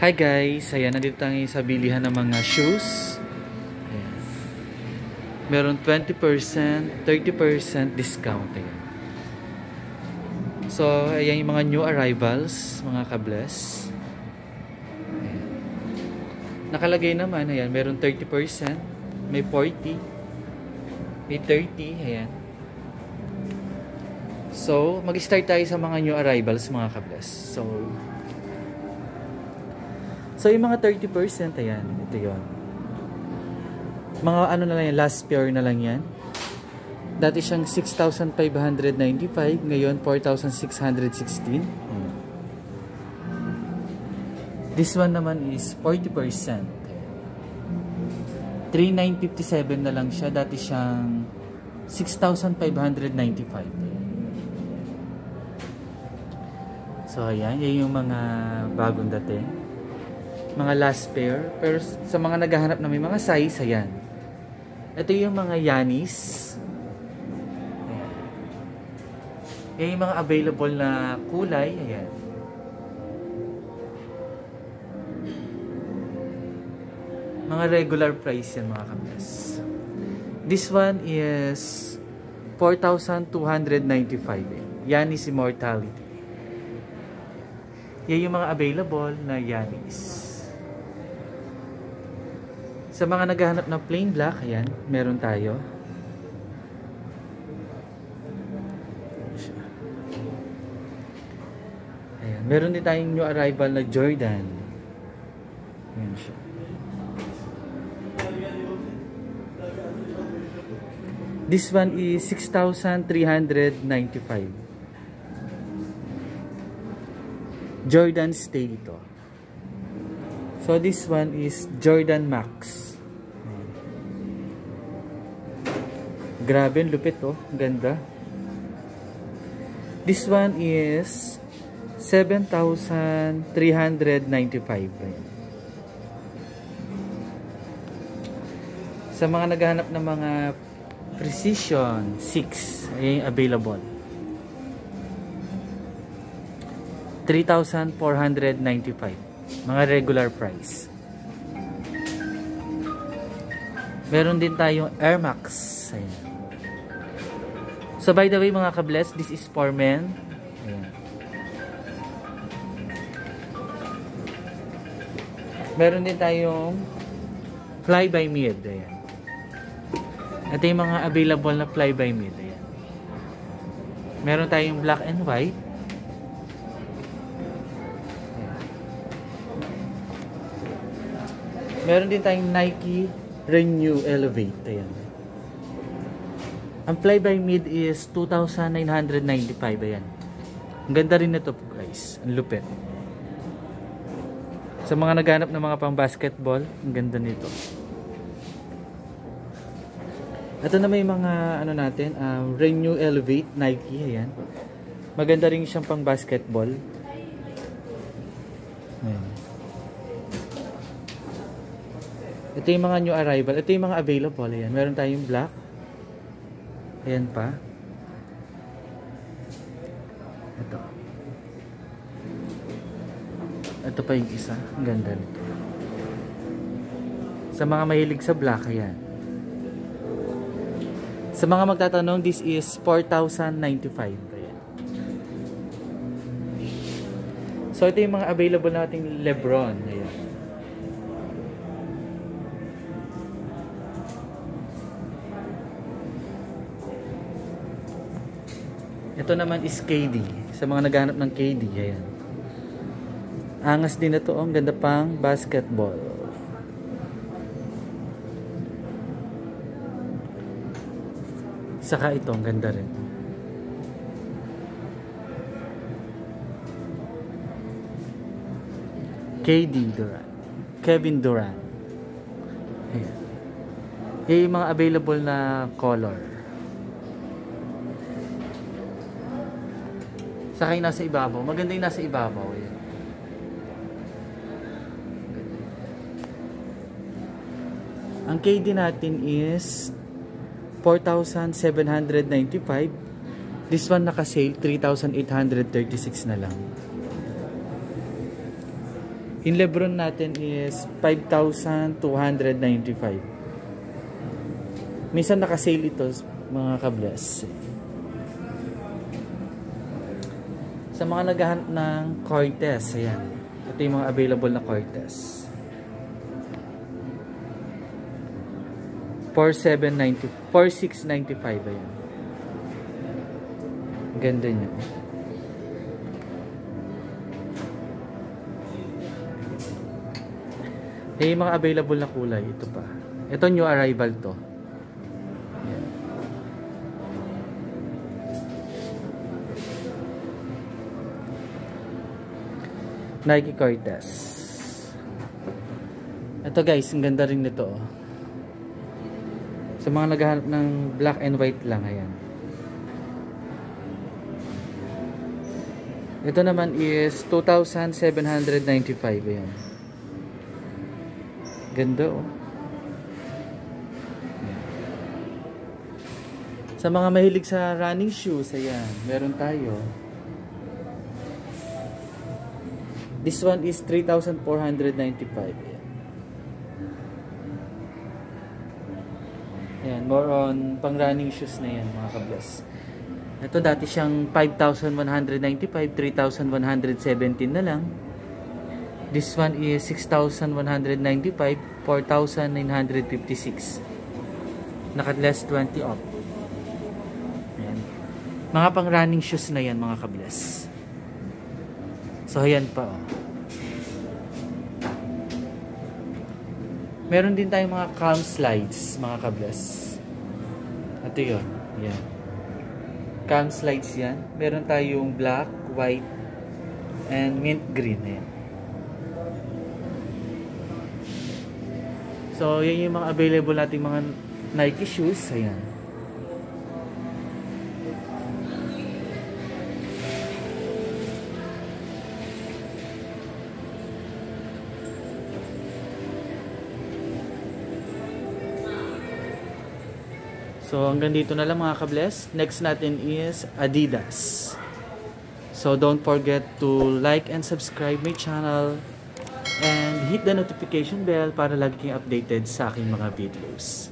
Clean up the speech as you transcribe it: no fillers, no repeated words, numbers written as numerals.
Hi guys! Ayan, nandito tayo sa bilihan ng mga shoes. Ayan. Meron 20%, 30% discount. Ayan. So, ayan yung mga new arrivals, mga kabless. Ayan. Nakalagay naman, ayan, meron 30%, may 40, may 30, ayan. So, mag-start tayo sa mga new arrivals, mga kabless. So yung mga 30%, ayan, ito yon. Mga ano na lang yan, last pair na lang yan. Dati siyang 6,595, ngayon 4,616. This one naman is 40%. 3,957 na lang siya, dati siyang 6,595. So ayan, yan yung mga bagong dating. Mga last pair. Pero sa mga naghahanap na may mga size, ayan. Ito yung mga Yanis. Ayan. Yan yung mga available na kulay. Ayan. Mga regular price yan, mga kapes. This one is 4,295. Yanis Immortality. Yan yung mga available na Yanis. Sa mga naghahanap ng plain black, ayan, meron tayo. Ayan, meron din tayong new arrival na Jordan. Ayan siya. This one is 6,395. Jordan Stay ito. So this one is Jordan Max. Grabe, lupit oh. Ganda. This one is 7,395. Sa mga naghahanap ng mga Precision 6, ay available. 3,495. Mga regular price. Meron din tayong Air Max. Ayan. So by the way mga kabless, this is for men. Ayan. Meron din tayong Fly by Mid. Ayan. Ito yung mga available na Fly by Mid. Ayan. Meron tayong black and white. Ayan. Meron din tayong Nike Renew Elevate. Ayan. Ang Fly by Mid is 2,995. Ayan. Ang ganda rin nito guys. Ang lupit. Sa mga naghanap ng mga pang basketball, ang ganda nito. Ito na may mga ano natin, Renew Elevate Nike. Ayan. Maganda rin siyang pang basketball. Ayan. Ito yung mga new arrival. Ito yung mga available. Ayan. Meron tayong black. Ayan pa. Ito. Ito pa yung isa. Ang ganda nito. Sa mga mahilig sa black, ayan. Sa mga magtatanong, this is 4,095. Ayan. So, ito yung mga available nating Lebron. Ayan. Ito naman is KD. Sa mga naghahanap ng KD, ayan. Angas din na to, ang ganda pang basketball. Saka ito, ang ganda rin. KD Durant. Kevin Durant. Ayan. Yan yung mga available na color. Saka yung nasa ibabaw. Maganda yung nasa ibabaw. Ayan. Ang KD natin is 4,795. This one naka-sale 3,836 na lang. In Lebron natin is 5,295. Minsan naka-sale ito mga ka-bless. Sa mga naghahanap ng Cortez, ayan. Ito yung mga available na Cortez. 4,695 ayan. Ganda niya. Yung mga available na kulay, ito pa. Ito new arrival to. Ayan. Nike Cortez. Ito guys, ang ganda rin nito. Sa mga naghahanap ng black and white lang, ayan. Ito naman is 2,795, ayan. Ganda oh. Ayan. Sa mga mahilig sa running shoes, ayan, meron tayo. This one is 3,495. Ayan, more on pang running shoes na yan mga ka-bless. Ito dati siyang 5,195, 3,117 na lang. This one is 6,195, 4,956. Naka-less 20 off. Ayan. Mga pang running shoes na yan mga ka-bless. So, ayan pa. Oh. Meron din tayong mga calm slides, mga ka-bless. Ito yun. Ayan. Calm slides yan. Meron tayong black, white, and mint green. Ayan. So, yan yung mga available nating mga Nike shoes. Ayan. So, hanggang dito na lang mga ka-bless. Next natin is Adidas. So, don't forget to like and subscribe my channel and hit the notification bell para lagi kayong updated sa aking mga videos.